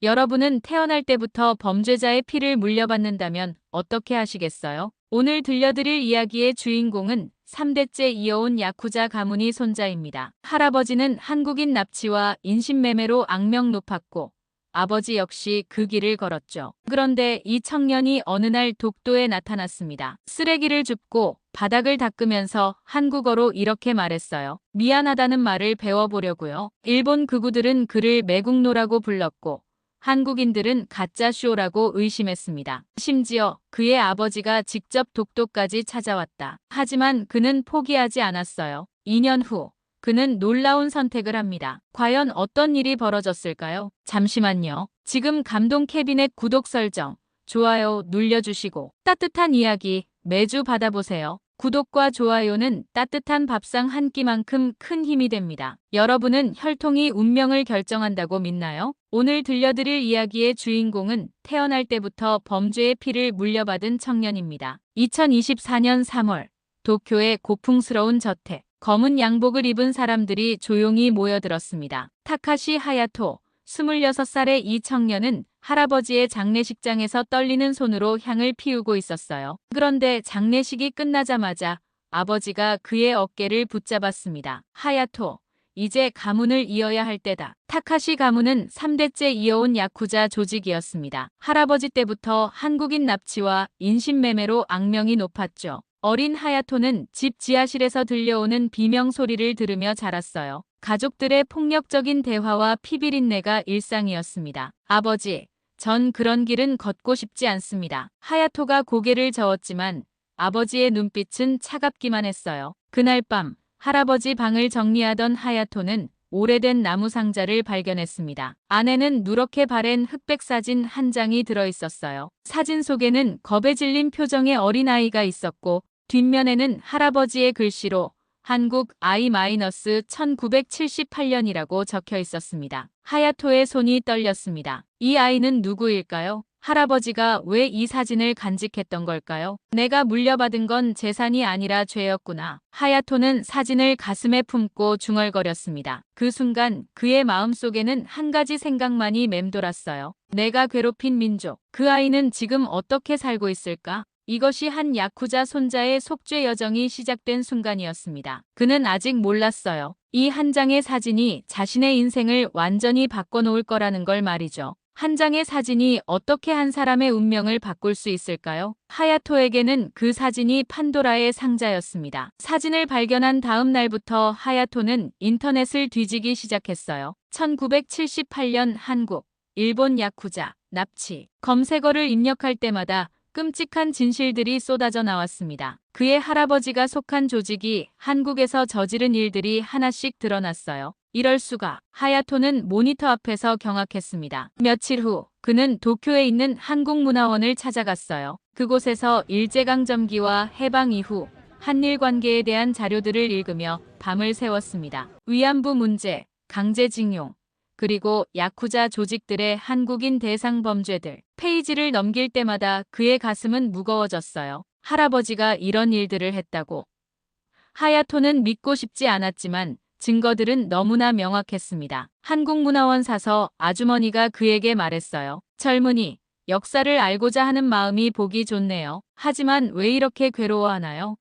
여러분은 태어날 때부터 범죄자의 피를 물려받는다면 어떻게 하시겠어요? 오늘 들려드릴 이야기의 주인공은 3대째 이어온 야쿠자 가문의 손자입니다. 할아버지는 한국인 납치와 인신매매로 악명 높았고 아버지 역시 그 길을 걸었죠. 그런데 이 청년이 어느 날 독도에 나타났습니다. 쓰레기를 줍고 바닥을 닦으면서 한국어로 이렇게 말했어요. 미안하다는 말을 배워보려고요. 일본 극우들은 그를 매국노라고 불렀고 한국인들은 가짜쇼라고 의심했습니다. 심지어 그의 아버지가 직접 독도까지 찾아왔다. 하지만 그는 포기하지 않았어요. 2년 후 그는 놀라운 선택을 합니다. 과연 어떤 일이 벌어졌을까요? 잠시만요. 지금 감동 캐비넷 구독 설정, 좋아요 눌러주시고 따뜻한 이야기 매주 받아보세요. 구독과 좋아요는 따뜻한 밥상 한 끼만큼 큰 힘이 됩니다. 여러분은 혈통이 운명을 결정한다고 믿나요? 오늘 들려드릴 이야기의 주인공은 태어날 때부터 범죄의 피를 물려받은 청년입니다. 2024년 3월 도쿄의 고풍스러운 저택. 검은 양복을 입은 사람들이 조용히 모여들었습니다. 타카시 하야토, 26살의 이 청년은 할아버지의 장례식장에서 떨리는 손으로 향을 피우고 있었어요. 그런데 장례식이 끝나자마자 아버지가 그의 어깨를 붙잡았습니다. 하야토, 이제 가문을 이어야 할 때다. 타카시 가문은 3대째 이어온 야쿠자 조직이었습니다. 할아버지 때부터 한국인 납치와 인신매매로 악명이 높았죠. 어린 하야토는 집 지하실에서 들려오는 비명 소리를 들으며 자랐어요. 가족들의 폭력적인 대화와 피비린내가 일상이었습니다. 아버지, 전 그런 길은 걷고 싶지 않습니다. 하야토가 고개를 저었지만 아버지의 눈빛은 차갑기만 했어요. 그날 밤 할아버지 방을 정리하던 하야토는 오래된 나무 상자를 발견했습니다. 안에는 누렇게 바랜 흑백 사진 한 장이 들어있었어요. 사진 속에는 겁에 질린 표정의 어린아이가 있었고 뒷면에는 할아버지의 글씨로 한국 I-1978년이라고 적혀 있었습니다. 하야토의 손이 떨렸습니다. 이 아이는 누구일까요? 할아버지가 왜 이 사진을 간직했던 걸까요? 내가 물려받은 건 재산이 아니라 죄였구나. 하야토는 사진을 가슴에 품고 중얼거렸습니다. 그 순간 그의 마음속에는 한 가지 생각만이 맴돌았어요. 내가 괴롭힌 민족. 그 아이는 지금 어떻게 살고 있을까? 이것이 한 야쿠자 손자의 속죄 여정이 시작된 순간이었습니다. 그는 아직 몰랐어요. 이 한 장의 사진이 자신의 인생을 완전히 바꿔놓을 거라는 걸 말이죠. 한 장의 사진이 어떻게 한 사람의 운명을 바꿀 수 있을까요? 하야토에게는 그 사진이 판도라의 상자였습니다. 사진을 발견한 다음 날부터 하야토는 인터넷을 뒤지기 시작했어요. 1978년 한국, 일본 야쿠자, 납치. 검색어를 입력할 때마다 끔찍한 진실들이 쏟아져 나왔습니다. 그의 할아버지가 속한 조직이 한국에서 저지른 일들이 하나씩 드러났어요. 이럴 수가. 하야토는 모니터 앞에서 경악했습니다. 며칠 후 그는 도쿄에 있는 한국문화원을 찾아갔어요. 그곳에서 일제강점기와 해방 이후 한일 관계에 대한 자료들을 읽으며 밤을 새웠습니다. 위안부 문제, 강제징용, 그리고 야쿠자 조직들의 한국인 대상 범죄들. 페이지를 넘길 때마다 그의 가슴은 무거워졌어요. 할아버지가 이런 일들을 했다고. 하야토는 믿고 싶지 않았지만 증거들은 너무나 명확했습니다. 한국문화원 사서 아주머니가 그에게 말했어요. 젊은이, 역사를 알고자 하는 마음이 보기 좋네요. 하지만 왜 이렇게 괴로워하나요?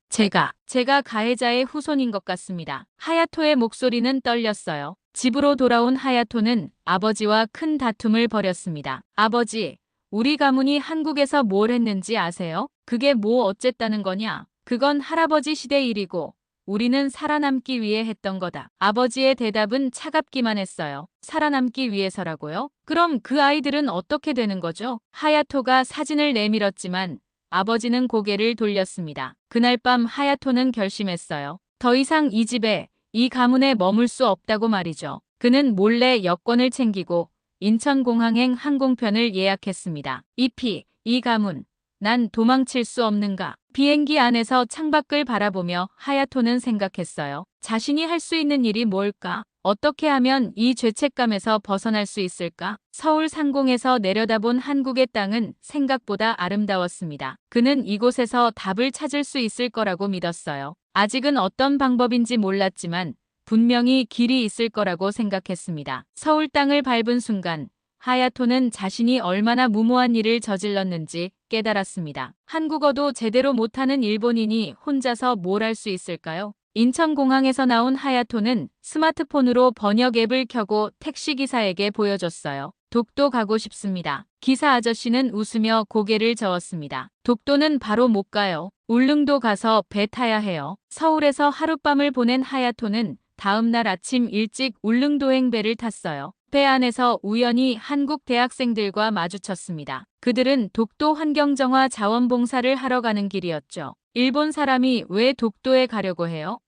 제가 가해자의 후손인 것 같습니다. 하야토의 목소리는 떨렸어요. 집으로 돌아온 하야토는 아버지와 큰 다툼을 벌였습니다. 아버지, 우리 가문이 한국에서 뭘 했는지 아세요? 그게 뭐 어쨌다는 거냐? 그건 할아버지 시대 일이고 우리는 살아남기 위해 했던 거다. 아버지의 대답은 차갑기만 했어요. 살아남기 위해서라고요? 그럼 그 아이들은 어떻게 되는 거죠? 하야토가 사진을 내밀었지만 아버지는 고개를 돌렸습니다. 그날 밤 하야토는 결심했어요. 더 이상 이 집에, 이 가문에 머물 수 없다고 말이죠. 그는 몰래 여권을 챙기고 인천공항행 항공편을 예약했습니다. 이 가문, 난 도망칠 수 없는가? 비행기 안에서 창밖을 바라보며 하야토는 생각했어요. 자신이 할 수 있는 일이 뭘까? 어떻게 하면 이 죄책감에서 벗어날 수 있을까? 서울 상공에서 내려다본 한국의 땅은 생각보다 아름다웠습니다. 그는 이곳에서 답을 찾을 수 있을 거라고 믿었어요. 아직은 어떤 방법인지 몰랐지만 분명히 길이 있을 거라고 생각했습니다. 서울 땅을 밟은 순간 하야토는 자신이 얼마나 무모한 일을 저질렀는지 깨달았습니다. 한국어도 제대로 못하는 일본인이 혼자서 뭘 할 수 있을까요? 인천공항에서 나온 하야토는 스마트폰으로 번역 앱을 켜고 택시기사에게 보여줬어요. 독도 가고 싶습니다. 기사 아저씨는 웃으며 고개를 저었습니다. 독도는 바로 못 가요. 울릉도 가서 배 타야 해요. 서울에서 하룻밤을 보낸 하야토는 다음 날 아침 일찍 울릉도행 배를 탔어요. 배 안에서 우연히 한국 대학생들과 마주쳤습니다. 그들은 독도 환경정화 자원봉사를 하러 가는 길이었죠. 일본 사람이 왜 독도에 가려고 해요?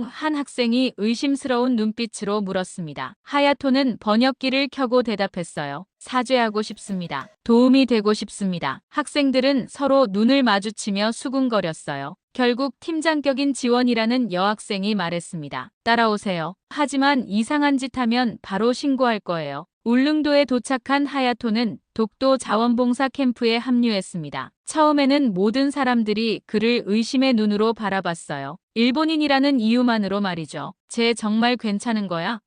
한 학생이 의심스러운 눈빛으로 물었습니다. 하야토는 번역기를 켜고 대답했어요. 사죄하고 싶습니다. 도움이 되고 싶습니다. 학생들은 서로 눈을 마주치며 수군거렸어요. 결국 팀장격인 지원이라는 여학생이 말했습니다. 따라오세요. 하지만 이상한 짓 하면 바로 신고할 거예요. 울릉도에 도착한 하야토는 독도 자원봉사 캠프에 합류했습니다. 처음에는 모든 사람들이 그를 의심의 눈으로 바라봤어요. 일본인이라는 이유만으로 말이죠. 쟤 정말 괜찮은 거야?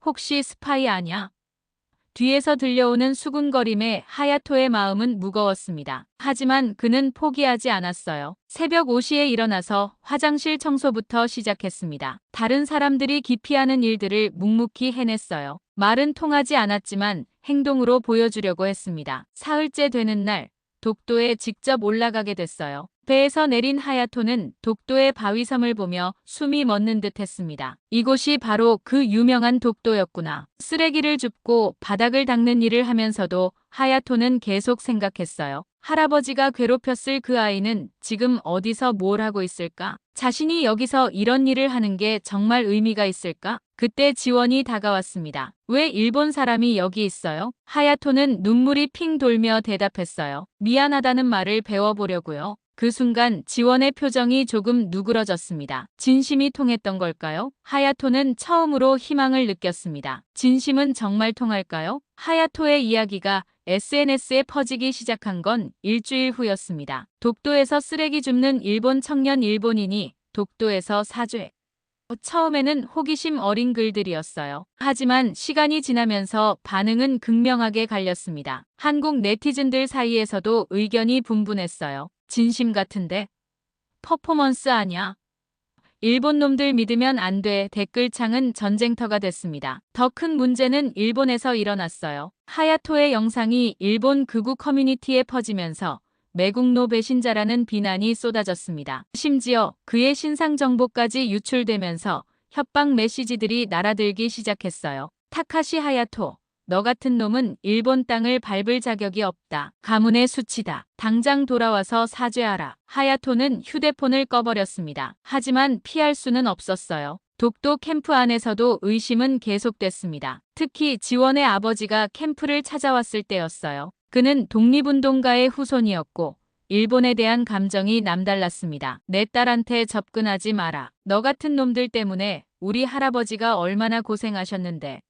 혹시 스파이 아냐? 뒤에서 들려오는 수군거림에 하야토의 마음은 무거웠습니다. 하지만 그는 포기하지 않았어요. 새벽 5시에 일어나서 화장실 청소부터 시작했습니다. 다른 사람들이 기피하는 일들을 묵묵히 해냈어요. 말은 통하지 않았지만 행동으로 보여주려고 했습니다. 사흘째 되는 날, 독도에 직접 올라가게 됐어요. 배에서 내린 하야토는 독도의 바위섬을 보며 숨이 멎는 듯 했습니다. 이곳이 바로 그 유명한 독도였구나. 쓰레기를 줍고 바닥을 닦는 일을 하면서도 하야토는 계속 생각했어요. 할아버지가 괴롭혔을 그 아이는 지금 어디서 뭘 하고 있을까? 자신이 여기서 이런 일을 하는 게 정말 의미가 있을까? 그때 지원이 다가왔습니다. 왜 일본 사람이 여기 있어요? 하야토는 눈물이 핑 돌며 대답했어요. 미안하다는 말을 배워보려고요. 그 순간 지원의 표정이 조금 누그러졌습니다. 진심이 통했던 걸까요? 하야토는 처음으로 희망을 느꼈습니다. 진심은 정말 통할까요? 하야토의 이야기가 SNS에 퍼지기 시작한 건 일주일 후였습니다. 독도에서 쓰레기 줍는 일본 청년 일본인이 독도에서 사죄. 처음에는 호기심 어린 글들이었어요. 하지만 시간이 지나면서 반응은 극명하게 갈렸습니다. 한국 네티즌들 사이에서도 의견이 분분했어요. 진심 같은데? 퍼포먼스 아냐? 일본 놈들 믿으면 안 돼. 댓글창은 전쟁터가 됐습니다. 더 큰 문제는 일본에서 일어났어요. 하야토의 영상이 일본 극우 커뮤니티에 퍼지면서 매국노 배신자라는 비난이 쏟아졌습니다. 심지어 그의 신상 정보까지 유출되면서 협박 메시지들이 날아들기 시작했어요. 타카시 하야토, 너 같은 놈은 일본 땅을 밟을 자격이 없다. 가문의 수치다. 당장 돌아와서 사죄하라. 하야토는 휴대폰을 꺼버렸습니다. 하지만 피할 수는 없었어요. 독도 캠프 안에서도 의심은 계속됐습니다. 특히 지원의 아버지가 캠프를 찾아왔을 때였어요. 그는 독립운동가의 후손이었고 일본에 대한 감정이 남달랐습니다. 내 딸한테 접근하지 마라. 너 같은 놈들 때문에 우리 할아버지가 얼마나 고생하셨는데.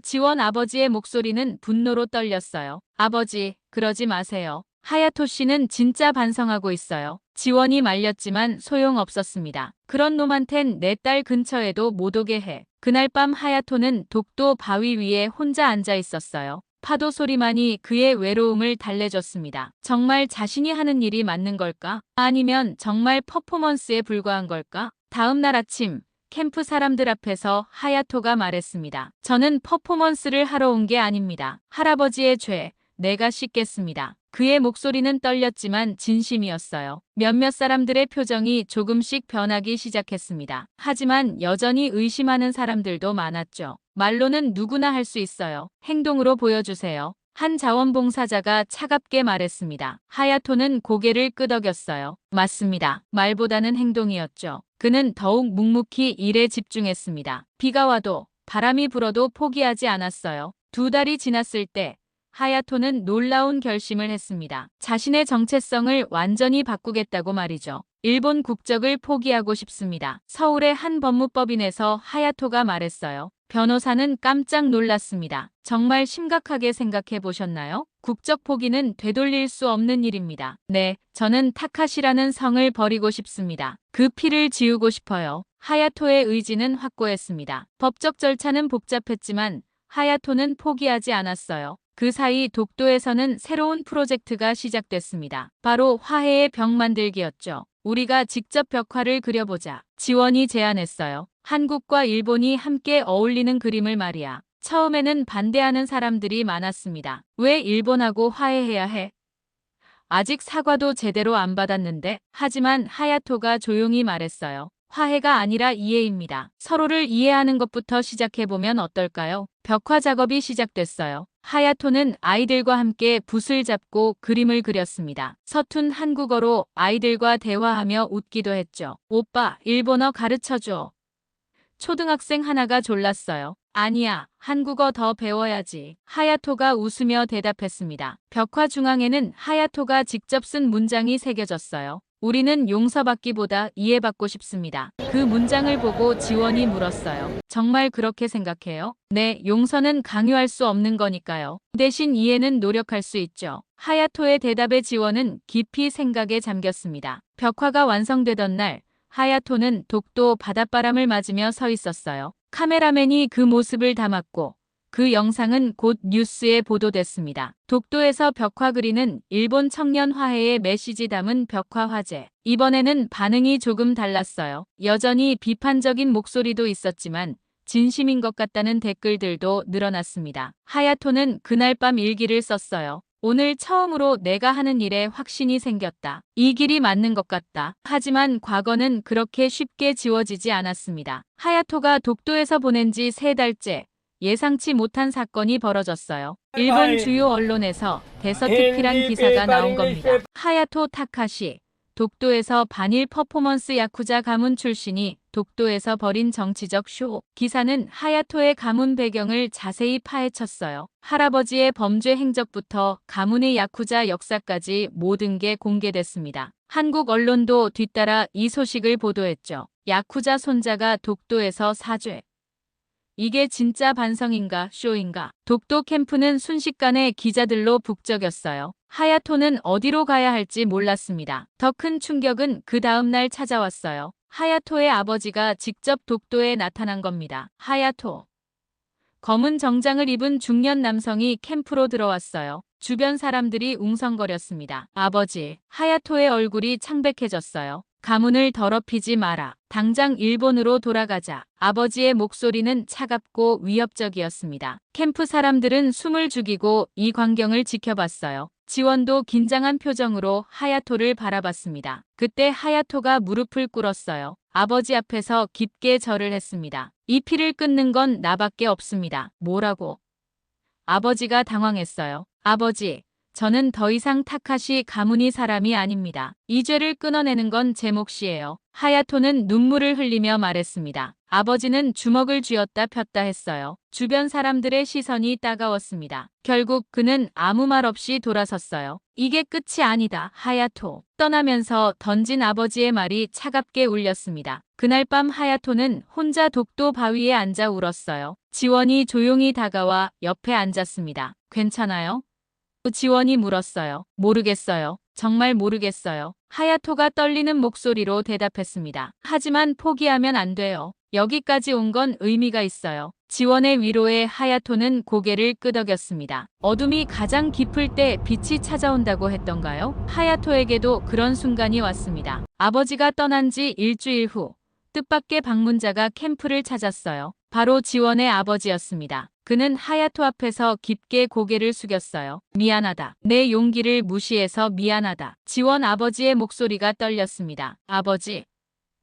지원 아버지의 목소리는 분노로 떨렸어요. 아버지, 그러지 마세요. 하야토 씨는 진짜 반성하고 있어요. 지원이 말렸지만 소용없었습니다. 그런 놈한텐 내 딸 근처에도 못 오게 해. 그날 밤 하야토는 독도 바위 위에 혼자 앉아 있었어요. 파도 소리만이 그의 외로움을 달래줬습니다. 정말 자신이 하는 일이 맞는 걸까? 아니면 정말 퍼포먼스에 불과한 걸까? 다음 날 아침 캠프 사람들 앞에서 하야토가 말했습니다. 저는 퍼포먼스를 하러 온 게 아닙니다. 할아버지의 죄, 내가 씻겠습니다. 그의 목소리는 떨렸지만 진심이었어요. 몇몇 사람들의 표정이 조금씩 변하기 시작했습니다. 하지만 여전히 의심하는 사람들도 많았죠. 말로는 누구나 할 수 있어요. 행동으로 보여주세요. 한 자원봉사자가 차갑게 말했습니다. 하야토는 고개를 끄덕였어요. 맞습니다. 말보다는 행동이었죠. 그는 더욱 묵묵히 일에 집중했습니다. 비가 와도 바람이 불어도 포기하지 않았어요. 2달이 지났을 때 하야토는 놀라운 결심을 했습니다. 자신의 정체성을 완전히 바꾸겠다고 말이죠. 일본 국적을 포기하고 싶습니다. 서울의 한 법무법인에서 하야토가 말했어요. 변호사는 깜짝 놀랐습니다. 정말 심각하게 생각해 보셨나요? 국적 포기는 되돌릴 수 없는 일입니다. 네, 저는 타카시라는 성을 버리고 싶습니다. 그 피를 지우고 싶어요. 하야토의 의지는 확고했습니다. 법적 절차는 복잡했지만 하야토는 포기하지 않았어요. 그 사이 독도에서는 새로운 프로젝트가 시작됐습니다. 바로 화해의 벽 만들기였죠. 우리가 직접 벽화를 그려보자. 지원이 제안했어요. 한국과 일본이 함께 어울리는 그림을 말이야. 처음에는 반대하는 사람들이 많았습니다. 왜 일본하고 화해해야 해? 아직 사과도 제대로 안 받았는데. 하지만 하야토가 조용히 말했어요. 화해가 아니라 이해입니다. 서로를 이해하는 것부터 시작해보면 어떨까요? 벽화 작업이 시작됐어요. 하야토는 아이들과 함께 붓을 잡고 그림을 그렸습니다. 서툰 한국어로 아이들과 대화하며 웃기도 했죠. 오빠, 일본어 가르쳐줘. 초등학생 하나가 졸랐어요. 아니야, 한국어 더 배워야지. 하야토가 웃으며 대답했습니다. 벽화 중앙에는 하야토가 직접 쓴 문장이 새겨졌어요. 우리는 용서받기보다 이해받고 싶습니다. 그 문장을 보고 지원이 물었어요. 정말 그렇게 생각해요? 네, 용서는 강요할 수 없는 거니까요. 대신 이해는 노력할 수 있죠. 하야토의 대답에 지원은 깊이 생각에 잠겼습니다. 벽화가 완성되던 날, 하야토는 독도 바닷바람을 맞으며 서 있었어요. 카메라맨이 그 모습을 담았고 그 영상은 곧 뉴스에 보도됐습니다. 독도에서 벽화 그리는 일본 청년 화해의 메시지 담은 벽화 화제. 이번에는 반응이 조금 달랐어요. 여전히 비판적인 목소리도 있었지만 진심인 것 같다는 댓글들도 늘어났습니다. 하야토는 그날 밤 일기를 썼어요. 오늘 처음으로 내가 하는 일에 확신이 생겼다. 이 길이 맞는 것 같다. 하지만 과거는 그렇게 쉽게 지워지지 않았습니다. 하야토가 독도에서 보낸 지 3달째 예상치 못한 사건이 벌어졌어요. 일본 주요 언론에서 대서특필한 기사가 나온 겁니다. 하야토 타카시, 독도에서 반일 퍼포먼스 야쿠자 가문 출신이 독도에서 벌인 정치적 쇼. 기사는 하야토의 가문 배경을 자세히 파헤쳤어요. 할아버지의 범죄 행적부터 가문의 야쿠자 역사까지 모든 게 공개됐습니다. 한국 언론도 뒤따라 이 소식을 보도했죠. 야쿠자 손자가 독도에서 사죄. 이게 진짜 반성인가 쇼인가? 독도 캠프는 순식간에 기자들로 북적였어요. 하야토는 어디로 가야 할지 몰랐습니다. 더 큰 충격은 그 다음 날 찾아왔어요. 하야토의 아버지가 직접 독도에 나타난 겁니다. 하야토. 검은 정장을 입은 중년 남성이 캠프로 들어왔어요. 주변 사람들이 웅성거렸습니다. 아버지, 하야토의 얼굴이 창백해졌어요. 가문을 더럽히지 마라. 당장 일본으로 돌아가자. 아버지의 목소리는 차갑고 위협적이었습니다. 캠프 사람들은 숨을 죽이고 이 광경을 지켜봤어요. 지원도 긴장한 표정으로 하야토를 바라봤습니다. 그때 하야토가 무릎을 꿇었어요. 아버지 앞에서 깊게 절을 했습니다. 이 피를 끊는 건 나밖에 없습니다. 뭐라고? 아버지가 당황했어요. 아버지, 저는 더 이상 타카시 가문이 사람이 아닙니다. 이 죄를 끊어내는 건 제 몫이에요. 하야토는 눈물을 흘리며 말했습니다. 아버지는 주먹을 쥐었다 폈다 했어요. 주변 사람들의 시선이 따가웠습니다. 결국 그는 아무 말 없이 돌아섰어요. 이게 끝이 아니다, 하야토. 떠나면서 던진 아버지의 말이 차갑게 울렸습니다. 그날 밤 하야토는 혼자 독도 바위에 앉아 울었어요. 지원이 조용히 다가와 옆에 앉았습니다. 괜찮아요? 지원이 물었어요. 모르겠어요. 정말 모르겠어요. 하야토가 떨리는 목소리로 대답했습니다. 하지만 포기하면 안 돼요. 여기까지 온 건 의미가 있어요. 지원의 위로에 하야토는 고개를 끄덕였습니다. 어둠이 가장 깊을 때 빛이 찾아온다고 했던가요? 하야토에게도 그런 순간이 왔습니다. 아버지가 떠난 지 일주일 후 뜻밖의 방문자가 캠프를 찾았어요. 바로 지원의 아버지였습니다. 그는 하야토 앞에서 깊게 고개를 숙였어요. 미안하다. 내 용기를 무시해서 미안하다. 지원 아버지의 목소리가 떨렸습니다. 아버지.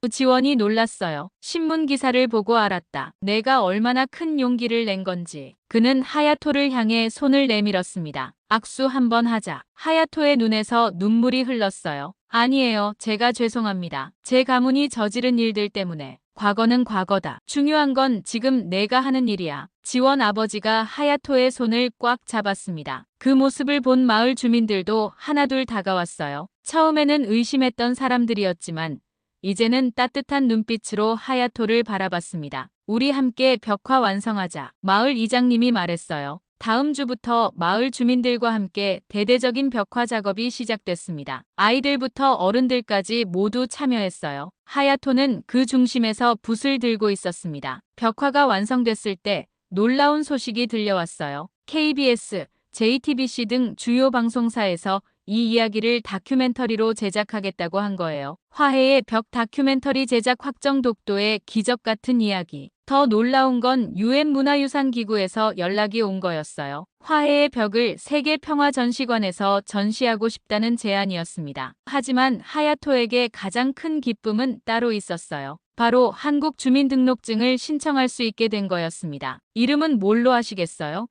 지원이 놀랐어요. 신문 기사를 보고 알았다. 내가 얼마나 큰 용기를 낸 건지. 그는 하야토를 향해 손을 내밀었습니다. 악수 한번 하자. 하야토의 눈에서 눈물이 흘렀어요. 아니에요. 제가 죄송합니다. 제 가문이 저지른 일들 때문에. 과거는 과거다. 중요한 건 지금 내가 하는 일이야. 지원 아버지가 하야토의 손을 꽉 잡았습니다. 그 모습을 본 마을 주민들도 하나둘 다가왔어요. 처음에는 의심했던 사람들이었지만 이제는 따뜻한 눈빛으로 하야토를 바라봤습니다. 우리 함께 벽화 완성하자. 마을 이장님이 말했어요. 다음 주부터 마을 주민들과 함께 대대적인 벽화 작업이 시작됐습니다. 아이들부터 어른들까지 모두 참여했어요. 하야토는 그 중심에서 붓을 들고 있었습니다. 벽화가 완성됐을 때 놀라운 소식이 들려왔어요. KBS, JTBC 등 주요 방송사에서 이 이야기를 다큐멘터리로 제작하겠다고 한 거예요. 화해의 벽 다큐멘터리 제작 확정 독도의 기적 같은 이야기. 더 놀라운 건 UN 문화유산기구에서 연락이 온 거였어요. 화해의 벽을 세계 평화전시관에서 전시하고 싶다는 제안이었습니다. 하지만 하야토에게 가장 큰 기쁨은 따로 있었어요. 바로 한국 주민등록증을 신청할 수 있게 된 거였습니다. 이름은 뭘로 하시겠어요?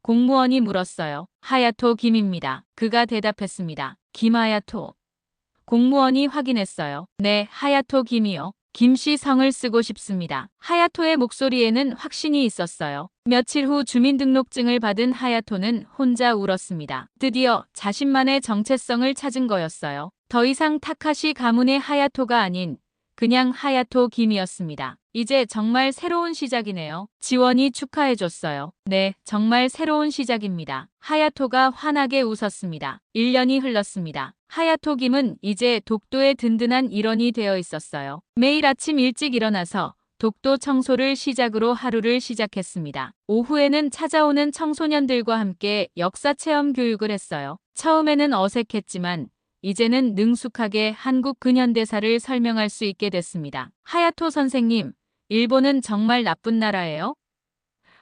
공무원이 물었어요. 하야토 김입니다. 그가 대답했습니다. 김하야토. 공무원이 확인했어요. 네, 하야토 김이요. 김씨 성을 쓰고 싶습니다. 하야토의 목소리에는 확신이 있었어요. 며칠 후 주민등록증을 받은 하야토는 혼자 울었습니다. 드디어 자신만의 정체성을 찾은 거였어요. 더 이상 타카시 가문의 하야토가 아닌 그냥 하야토 김이었습니다. 이제 정말 새로운 시작이네요. 지원이 축하해줬어요. 네, 정말 새로운 시작입니다. 하야토가 환하게 웃었습니다. 1년이 흘렀습니다. 하야토 김은 이제 독도의 든든한 일원이 되어 있었어요. 매일 아침 일찍 일어나서 독도 청소를 시작으로 하루를 시작했습니다. 오후에는 찾아오는 청소년들과 함께 역사체험 교육을 했어요. 처음에는 어색했지만 이제는 능숙하게 한국 근현대사를 설명할 수 있게 됐습니다. 하야토 선생님, 일본은 정말 나쁜 나라예요?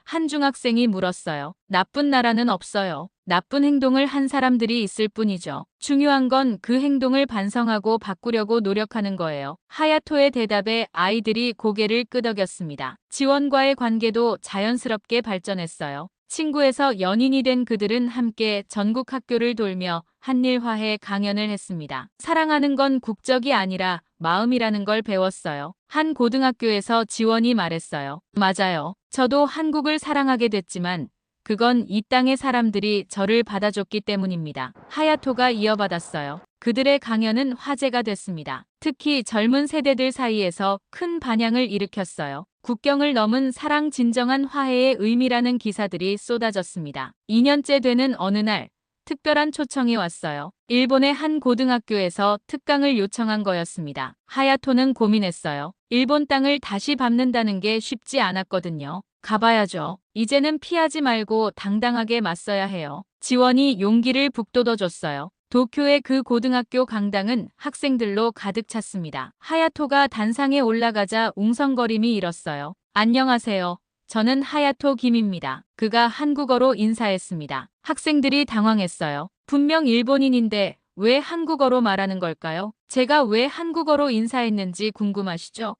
한 중학생이 물었어요. 나쁜 나라는 없어요. 나쁜 행동을 한 사람들이 있을 뿐이죠. 중요한 건 그 행동을 반성하고 바꾸려고 노력하는 거예요. 하야토의 대답에 아이들이 고개를 끄덕였습니다. 지원과의 관계도 자연스럽게 발전했어요. 친구에서 연인이 된 그들은 함께 전국 학교를 돌며 한일화해 강연을 했습니다. 사랑하는 건 국적이 아니라 마음이라는 걸 배웠어요. 한 고등학교에서 지원이 말했어요. 맞아요. 저도 한국을 사랑하게 됐지만 그건 이 땅의 사람들이 저를 받아줬기 때문입니다. 하야토가 이어받았어요. 그들의 강연은 화제가 됐습니다. 특히 젊은 세대들 사이에서 큰 반향을 일으켰어요. 국경을 넘은 사랑 진정한 화해의 의미라는 기사들이 쏟아졌습니다. 2년째 되는 어느 날 특별한 초청이 왔어요. 일본의 한 고등학교에서 특강을 요청한 거였습니다. 하야토는 고민했어요. 일본 땅을 다시 밟는다는 게 쉽지 않았거든요. 가봐야죠. 이제는 피하지 말고 당당하게 맞서야 해요. 지원이 용기를 북돋워줬어요. 도쿄의 그 고등학교 강당은 학생들로 가득 찼습니다. 하야토가 단상에 올라가자 웅성거림이 일었어요. 안녕하세요. 저는 하야토 김입니다. 그가 한국어로 인사했습니다. 학생들이 당황했어요. 분명 일본인인데 왜 한국어로 말하는 걸까요? 제가 왜 한국어로 인사했는지 궁금하시죠?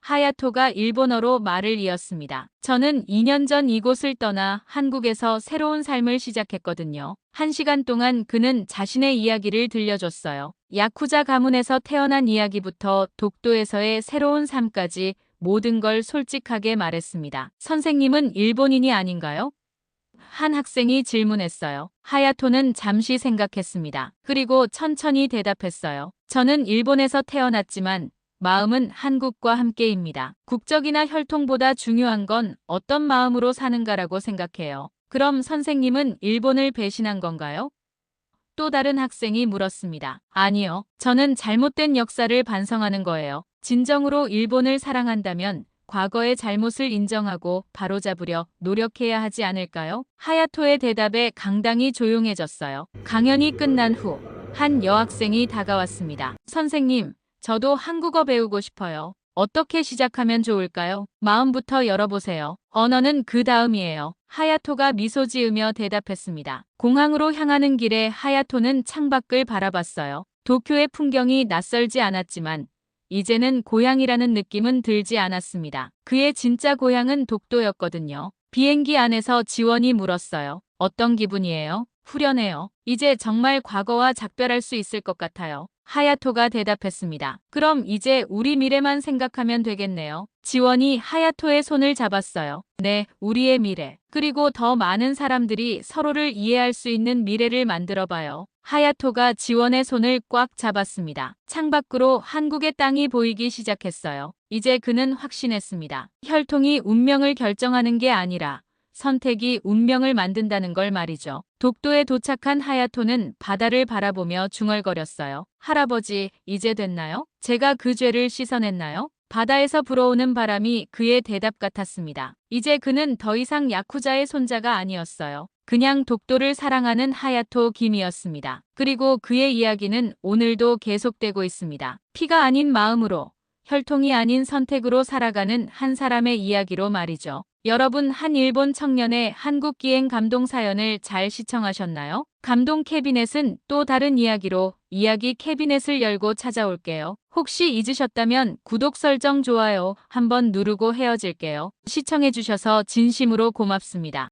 하야토가 일본어로 말을 이었습니다. 저는 2년 전 이곳을 떠나 한국에서 새로운 삶을 시작했거든요. 1시간 동안 그는 자신의 이야기를 들려줬어요. 야쿠자 가문에서 태어난 이야기부터 독도에서의 새로운 삶까지 모든 걸 솔직하게 말했습니다. 선생님은 일본인이 아닌가요? 한 학생이 질문했어요. 하야토는 잠시 생각했습니다. 그리고 천천히 대답했어요. 저는 일본에서 태어났지만 마음은 한국과 함께입니다. 국적이나 혈통보다 중요한 건 어떤 마음으로 사는가라고 생각해요. 그럼 선생님은 일본을 배신한 건가요? 또 다른 학생이 물었습니다. 아니요. 저는 잘못된 역사를 반성하는 거예요. 진정으로 일본을 사랑한다면 과거의 잘못을 인정하고 바로잡으려 노력해야 하지 않을까요? 하야토의 대답에 강당이 조용해졌어요. 강연이 끝난 후 한 여학생이 다가왔습니다. 선생님, 저도 한국어 배우고 싶어요. 어떻게 시작하면 좋을까요? 마음부터 열어보세요. 언어는 그 다음이에요. 하야토가 미소 지으며 대답했습니다. 공항으로 향하는 길에 하야토는 창밖을 바라봤어요. 도쿄의 풍경이 낯설지 않았지만 이제는 고향이라는 느낌은 들지 않았습니다. 그의 진짜 고향은 독도였거든요. 비행기 안에서 지원이 물었어요. 어떤 기분이에요? 후련해요. 이제 정말 과거와 작별할 수 있을 것 같아요. 하야토가 대답했습니다. 그럼 이제 우리 미래만 생각하면 되겠네요. 지원이 하야토의 손을 잡았어요. 네, 우리의 미래. 그리고 더 많은 사람들이 서로를 이해할 수 있는 미래를 만들어봐요. 하야토가 지원의 손을 꽉 잡았습니다. 창밖으로 한국의 땅이 보이기 시작했어요. 이제 그는 확신했습니다. 혈통이 운명을 결정하는 게 아니라 선택이 운명을 만든다는 걸 말이죠. 독도에 도착한 하야토는 바다를 바라보며 중얼거렸어요. 할아버지, 이제 됐나요? 제가 그 죄를 씻어냈나요? 바다에서 불어오는 바람이 그의 대답 같았습니다. 이제 그는 더 이상 야쿠자의 손자가 아니었어요. 그냥 독도를 사랑하는 하야토 김이었습니다. 그리고 그의 이야기는 오늘도 계속되고 있습니다. 피가 아닌 마음으로, 혈통이 아닌 선택으로 살아가는 한 사람의 이야기로 말이죠. 여러분, 한 일본 청년의 한국 기행 감동 사연을 잘 시청하셨나요? 감동 캐비넷은 또 다른 이야기로 이야기 캐비넷을 열고 찾아올게요. 혹시 잊으셨다면 구독, 설정, 좋아요 한번 누르고 헤어질게요. 시청해주셔서 진심으로 고맙습니다.